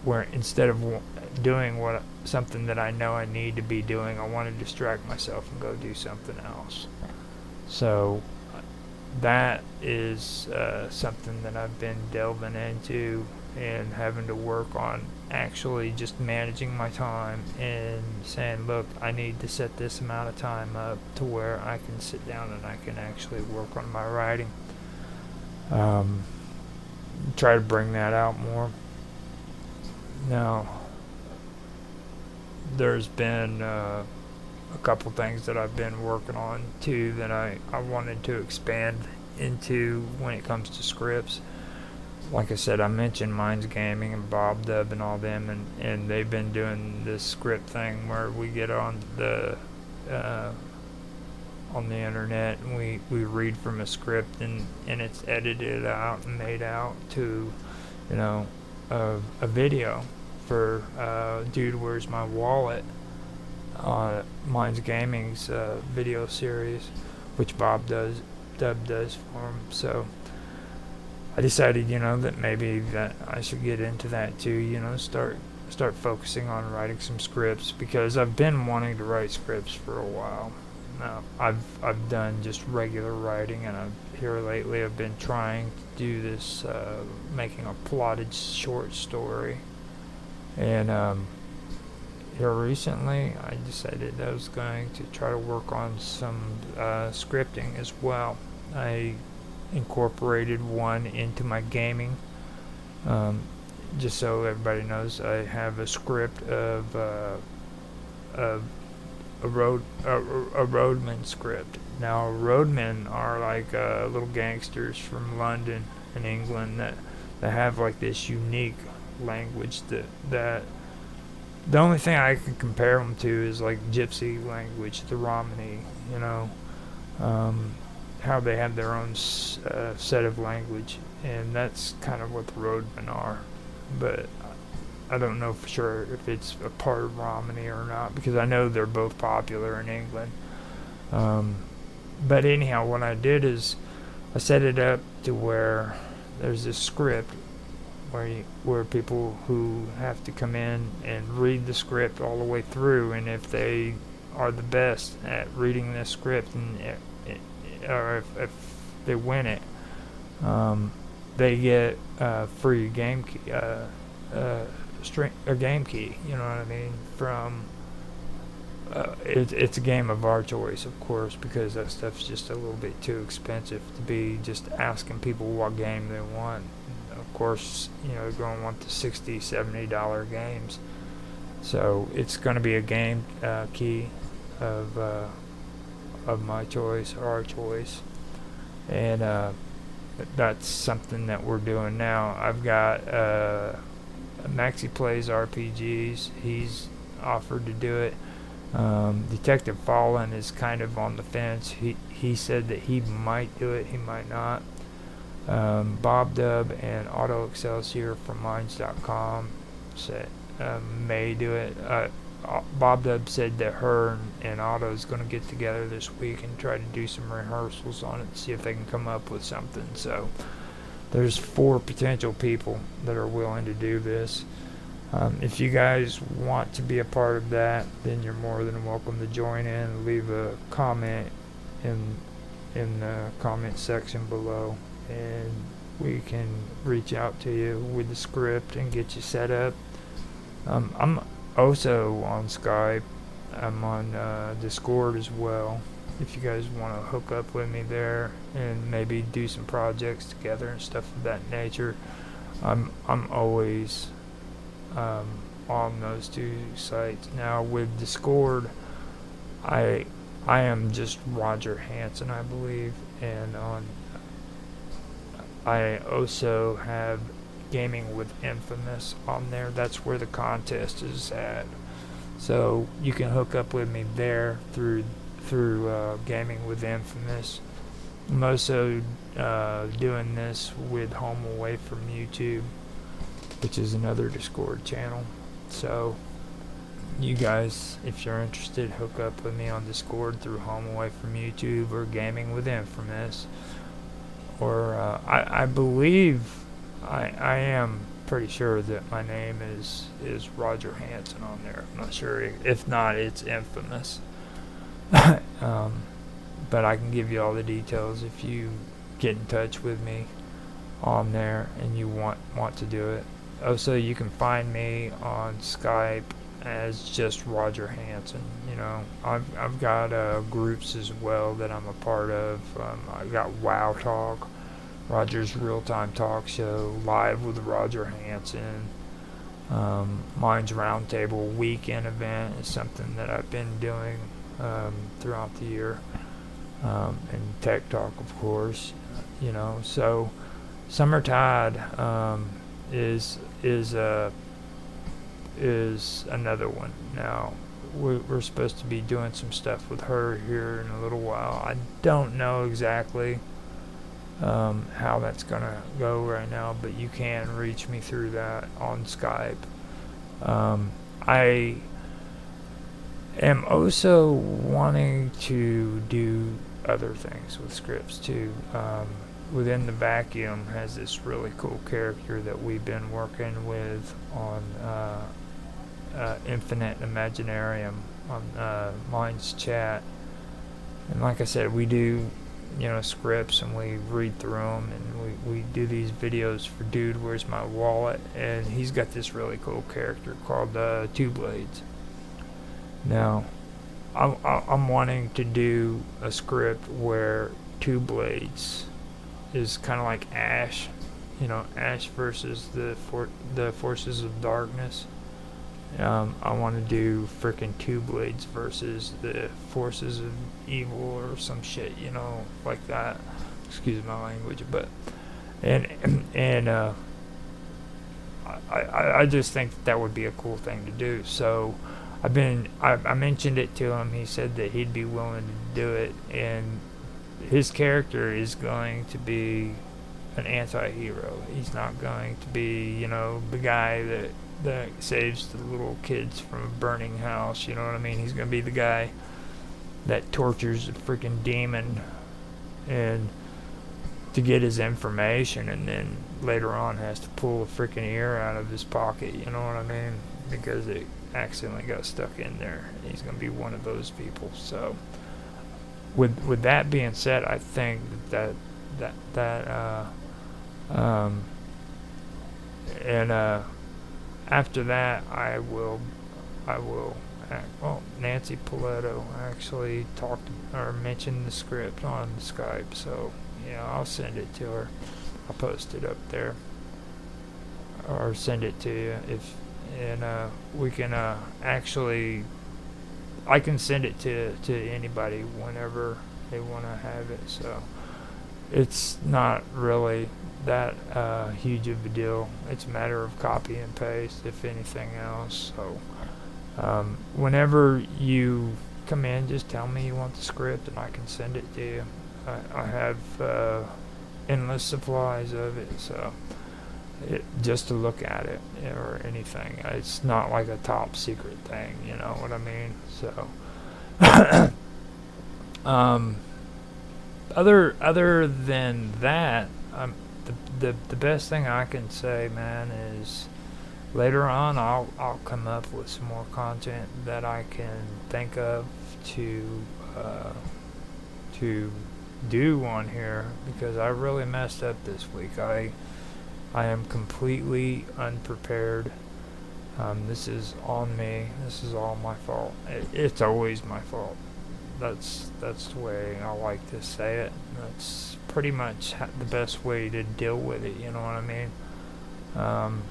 Where instead of doing something that I know I need to be doing, I want to distract myself and go do something else. So that is something that I've been delving into and having to work on, actually just managing my time and saying, look, I need to set this amount of time up to where I can sit down and I can actually work on my writing. Try to bring that out more. Now, there's been a couple things that I've been working on too that I wanted to expand into when it comes to scripts. Like I said, I mentioned Minds Gaming and Bob Dub and all them, and they've been doing this script thing where we get on the internet and we read from a script, and it's edited out and made out to a video for Dude Where's My Wallet, Minds Gaming's video series, which Dub does for him. So I decided, that maybe that I should get into that too, start focusing on writing some scripts, because I've been wanting to write scripts for a while. I've done just regular writing, and I've here lately. I've been trying to do this, making a plotted short story, and here recently I decided I was going to try to work on some scripting as well. I incorporated one into my gaming. Um, just so everybody knows, I have a script of a roadman script. Now, roadmen are like little gangsters from London and England that have like this unique language that the only thing I can compare them to is like gypsy language, the Romany, you know, how they have their own set of language, and that's kind of what the roadmen are. But I don't know for sure if it's a part of Romany or not, because I know they're both popular in England. But anyhow, what I did is I set it up to where there's this script where people who have to come in and read the script all the way through, and if they are the best at reading this script, and or if they win it, they get a free game key, a game key. You know what I mean? From it's a game of our choice, of course, because that stuff's just a little bit too expensive to be just asking people what game they want. Of course, you know, they're going to want the $60, $70 games. So it's going to be a game key of my choice, our choice, and that's something that we're doing now. I've got Maxi plays RPGs. He's offered to do it. Detective Fallen is kind of on the fence. He said that he might do it, he might not. Bob Dub and Auto Excelsior from Minds.com said may do it. Bob Dub said that her and Otto is going to get together this week and try to do some rehearsals on it, see if they can come up with something. So there's 4 potential people that are willing to do this. If you guys want to be a part of that, then you're more than welcome to join in and leave a comment in the comment section below, and we can reach out to you with the script and get you set up. I'm also on Skype. I'm on Discord as well. If you guys want to hook up with me there and maybe do some projects together and stuff of that nature, I'm always on those 2 sites. Now with Discord, I am just Roger Hansen, I believe, and I also have Gaming with Infamous on there. That's where the contest is at. So you can hook up with me there through Gaming with Infamous. I'm also doing this with Home Away from YouTube, which is another Discord channel. So you guys, if you're interested, hook up with me on Discord through Home Away from YouTube or Gaming with Infamous. Or I believe I am pretty sure that my name is Roger Hansen on there. I'm not sure. If not, it's Infamous. But I can give you all the details if you get in touch with me on there and you want to do it. Also, you can find me on Skype as just Roger Hansen. You know, I've got groups as well that I'm a part of. I've got WoW Talk, Roger's Real-Time Talk Show, Live with Roger Hansen. Minds Roundtable weekend event is something that I've been doing throughout the year, and Tech Talk, of course. You know, so Summertide is another one. Now we're supposed to be doing some stuff with her here in a little while. I don't know exactly how that's gonna go right now, but you can reach me through that on Skype. I am also wanting to do other things with scripts too. Within the Vacuum has this really cool character that we've been working with on Infinite Imaginarium on Minds Chat, and like I said, we do scripts, and we read through them, and we do these videos for Dude, Where's My Wallet? And he's got this really cool character called Two Blades. Now, I'm wanting to do a script where Two Blades is kind of like Ash, Ash versus the forces of darkness. I want to do frickin' Two Blades versus the forces of evil or some shit, like that. Excuse my language, but and I just think that would be a cool thing to do. So I mentioned it to him. He said that he'd be willing to do it, and his character is going to be an anti-hero. He's not going to be, the guy that saves the little kids from a burning house, you know what I mean? He's going to be the guy that tortures a freaking demon and to get his information, and then later on has to pull a freaking ear out of his pocket, you know what I mean? Because it accidentally got stuck in there. He's going to be one of those people. So with that being said, I think that after that, I will Nancy Paletto actually talked or mentioned the script on Skype, so I'll send it to her. I'll post it up there or send it to you we can actually, I can send it to anybody whenever they want to have it, so it's not really that huge of a deal. It's a matter of copy and paste, if anything else. So whenever you come in, just tell me you want the script and I can send it to you. I have endless supplies of it, so just to look at it or anything. It's not like a top secret thing, you know what I mean? So other than that, the best thing I can say, man, is later on I'll come up with some more content that I can think of to do on here, because I really messed up this week. I am completely unprepared. This is on me. This is all my fault. It's always my fault. That's the way I like to say it. That's pretty much the best way to deal with it, you know what I mean? I'm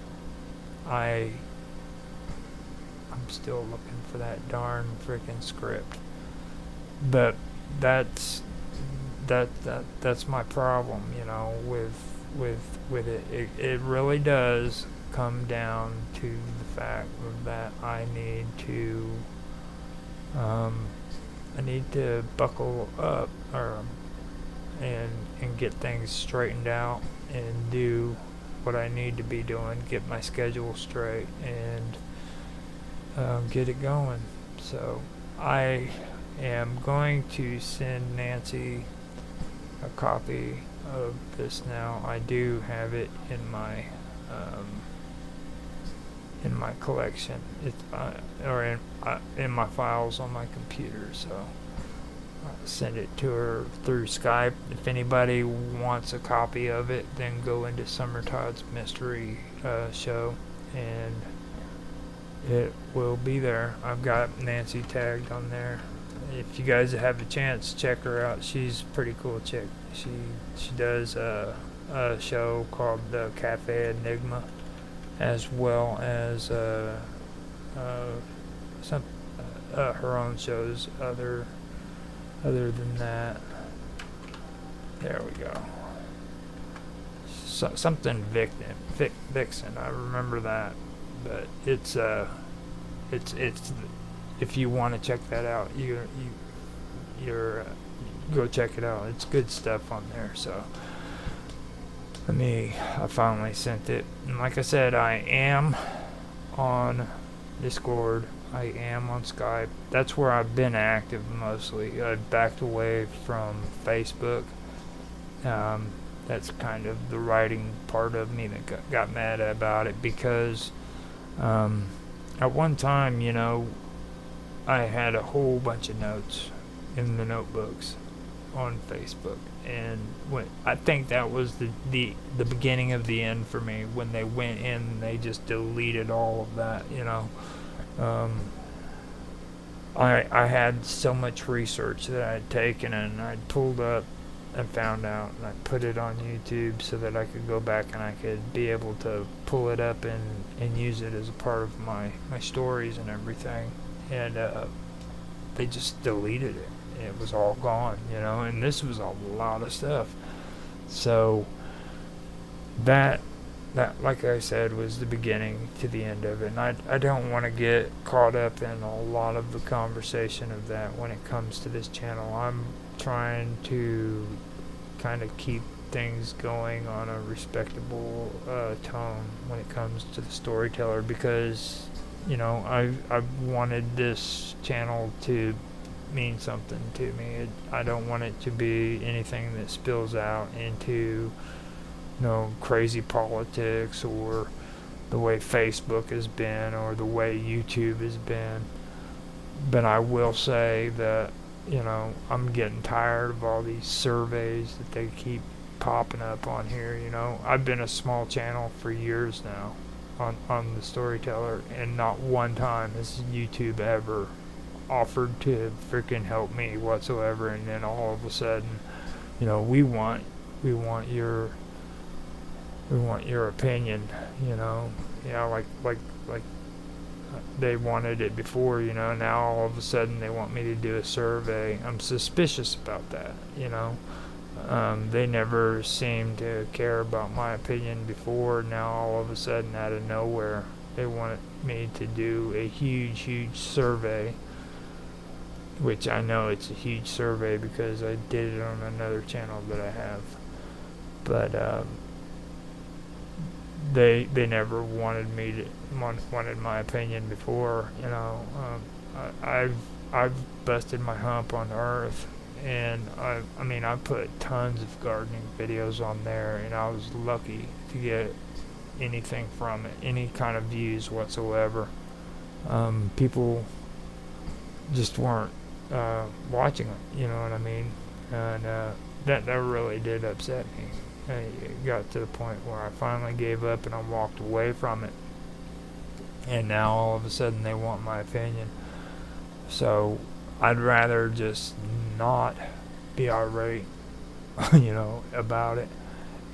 still looking for that darn freaking script. But that's my problem, with it. It really does come down to the fact that I need to buckle up and get things straightened out and do what I need to be doing, get my schedule straight, and get it going. So I am going to send Nancy a copy of this now. I do have it in my collection. It's or in my files on my computer. So I'll send it to her through Skype. If anybody wants a copy of it, then go into Summer Todd's Mystery Show, and it will be there. I've got Nancy tagged on there. If you guys have a chance, check her out. She's a pretty cool chick. She does a show called the Cafe Enigma, as well as some her own shows. Other than that, there we go. Something Vixen. I remember that, but it's if you want to check that out, you're go check it out. It's good stuff on there. So I finally sent it, and like I said, I am on Discord. I am on Skype. That's where I've been active mostly. I backed away from Facebook. That's kind of the writing part of me that got mad about it, because at one time, I had a whole bunch of notes in the notebooks on Facebook, and when I think that was the beginning of the end for me, when they went in and they just deleted all of that, you know. Um, I had so much research that I had taken and I'd pulled up and found out, and I put it on YouTube so that I could go back and I could be able to pull it up and use it as a part of my stories and everything. And they just deleted it. It was all gone, you know, and this was a lot of stuff. So that like I said, was the beginning to the end of it. And I don't want to get caught up in a lot of the conversation of that when it comes to this channel. I'm trying to kind of keep things going on a respectable tone when it comes to the Storyteller, because, you know, I've wanted this channel to mean something to me. I don't want it to be anything that spills out into, you know, crazy politics, or the way Facebook has been, or the way YouTube has been. But I will say that, you know, I'm getting tired of all these surveys that they keep popping up on here. You know, I've been a small channel for years now on the Storyteller, and not one time has YouTube ever offered to freaking help me whatsoever. And then all of a sudden, you know, we want your opinion, you know. Yeah, like they wanted it before, you know. Now all of a sudden they want me to do a survey. I'm suspicious about that, you know. They never seemed to care about my opinion before. Now all of a sudden, out of nowhere, they wanted me to do a huge survey, which I know it's a huge survey because I did it on another channel that I have. But they never wanted my opinion before, you know. I've busted my hump on Earth, and I mean, I put tons of gardening videos on there, and I was lucky to get anything from it, any kind of views whatsoever. People just weren't watching it, you know what I mean? And that really did upset me. It got to the point where I finally gave up and I walked away from it. And now all of a sudden they want my opinion. So I'd rather just not be irate, you know, about it,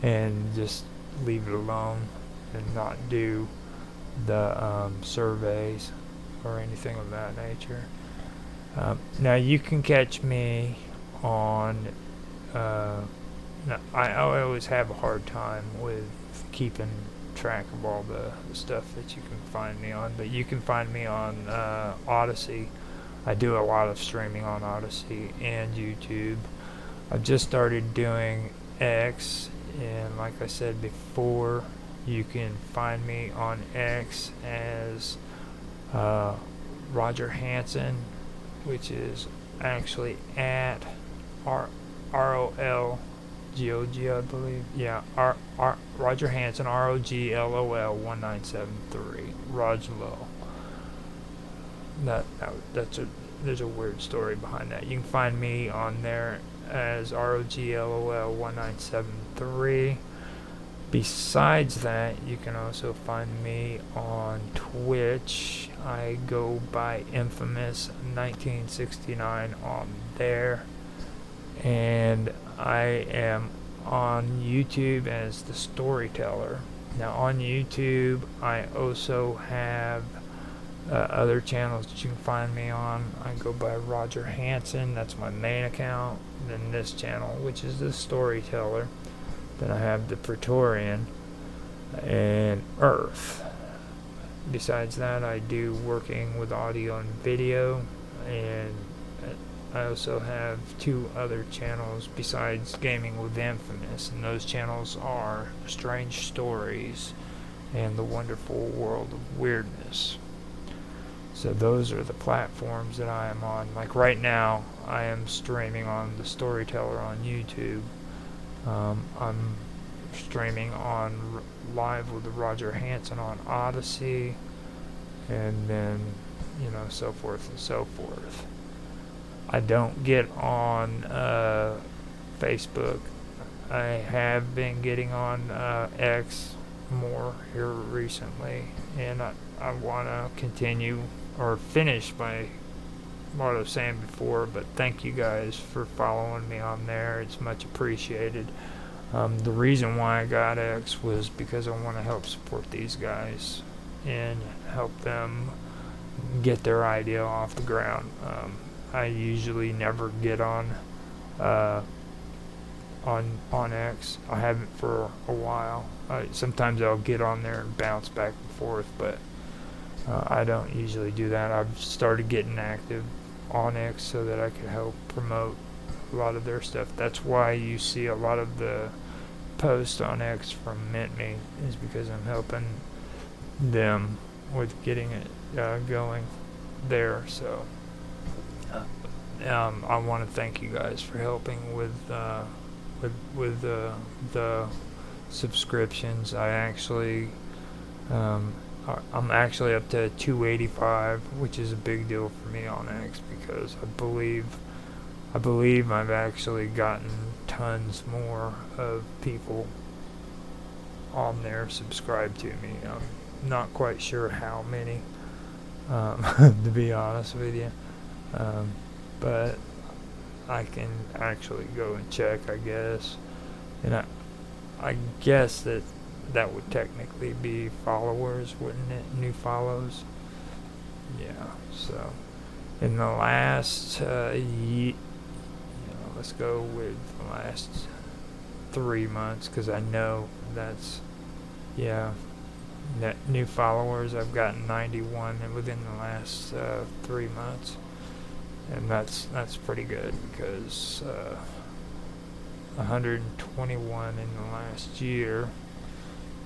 and just leave it alone and not do the surveys or anything of that nature. Now you can catch me on I always have a hard time with keeping track of all the stuff that you can find me on, but you can find me on Odyssey. I do a lot of streaming on Odyssey and YouTube. I've just started doing X, and like I said before, you can find me on X as Roger Hansen, which is actually at ROLGOG, I believe. Yeah, Roger Hansen, ROGLOL 1973. Roglo. There's a weird story behind that. You can find me on there as ROGLOL 1973. Besides that, you can also find me on Twitch. I go by Infamous 1969 on there. And I am on YouTube as the Storyteller. Now on YouTube, I also have other channels that you can find me on. I go by Roger Hansen, that's my main account. Then this channel, which is the Storyteller. Then I have the Praetorian and Earth. Besides that, I do working with audio and video, and I also have 2 other channels besides Gaming with Infamous, and those channels are Strange Stories and The Wonderful World of Weirdness. So those are the platforms that I am on. Like right now, I am streaming on the Storyteller on YouTube. I'm streaming on Live with Roger Hansen on Odyssey, and then, you know, so forth and so forth. I don't get on Facebook. I have been getting on X more here recently, and I want to continue or finish what I was saying before, but thank you guys for following me on there. It's much appreciated. The reason why I got X was because I want to help support these guys and help them get their idea off the ground. I usually never get uh, on X. I haven't for a while. Sometimes I'll get on there and bounce back and forth, but I don't usually do that. I've started getting active on X so that I can help promote a lot of their stuff. That's why you see a lot of the posts on X from Mint Me, is because I'm helping them with getting it going there. So I want to thank you guys for helping with the subscriptions. I'm actually up to 285, which is a big deal for me on X, because I believe I've actually gotten tons more of people on there subscribed to me. I'm not quite sure how many, to be honest with you, but I can actually go and check, I guess, and I guess that would technically be followers, wouldn't it? New follows. Yeah. So in the last let's go with the last 3 months, because I know that's new followers. I've gotten 91 within the last 3 months, and that's pretty good, because 121 in the last year.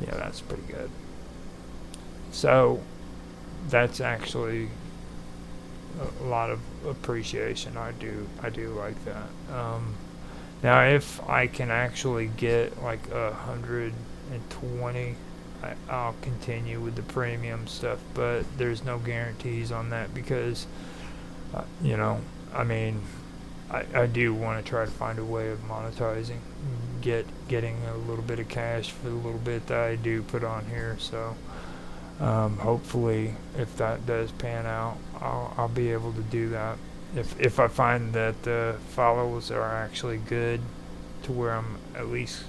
Yeah, that's pretty good. So that's actually a lot of appreciation. I do like that. Now, if I can actually get like 120, I'll continue with the premium stuff, but there's no guarantees on that, because I do want to try to find a way of monetizing, getting a little bit of cash for the little bit that I do put on here. So hopefully, if that does pan out, I'll be able to do that. If I find that the follows are actually good, to where I'm at least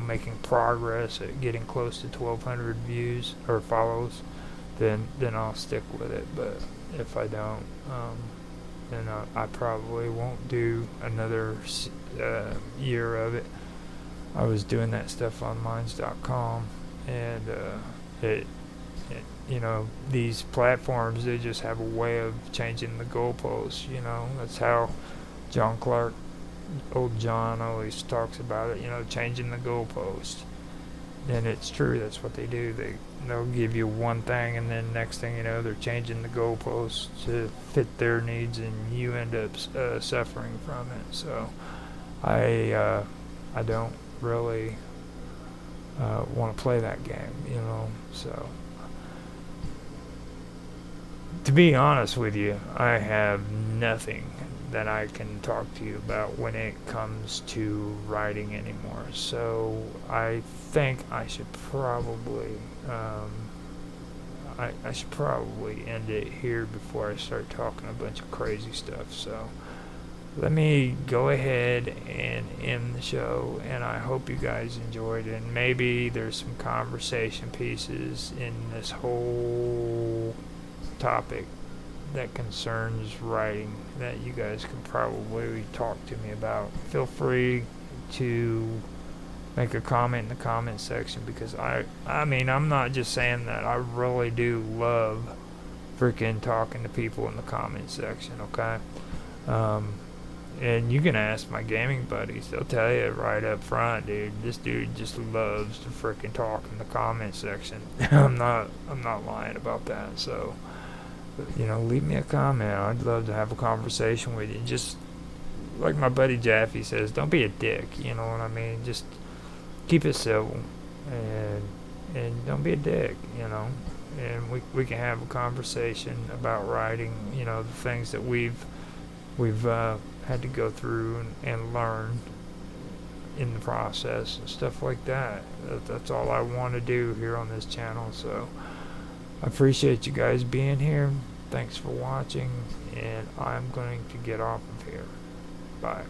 making progress at getting close to 1,200 views or follows, then I'll stick with it. But if I don't, then I probably won't do another year of it. I was doing that stuff on Minds.com, and these platforms, they just have a way of changing the goalposts. That's how John Clark, old John, always talks about it. Changing the goalpost. And it's true. That's what they do. They'll give you one thing, and then next thing you know, they're changing the goalposts to fit their needs, and you end up suffering from it. So I don't really want to play that game, So to be honest with you, I have nothing that I can talk to you about when it comes to writing anymore. So I think I should probably I should probably end it here before I start talking a bunch of crazy stuff. So let me go ahead and end the show, and I hope you guys enjoyed it. And maybe there's some conversation pieces in this whole topic that concerns writing that you guys can probably talk to me about. Feel free to make a comment in the comment section, because I'm not just saying that. I really do love freaking talking to people in the comment section, okay? And you can ask my gaming buddies. They'll tell you right up front, dude. This dude just loves to freaking talk in the comment section. I'm not lying about that. So, leave me a comment. I'd love to have a conversation with you. Just like my buddy Jaffe says, don't be a dick. You know what I mean? Just keep it civil, and don't be a dick. And we can have a conversation about writing. The things that we've had to go through and learn in the process and stuff like that. That's all I want to do here on this channel. So I appreciate you guys being here. Thanks for watching, and I'm going to get off of here. Bye.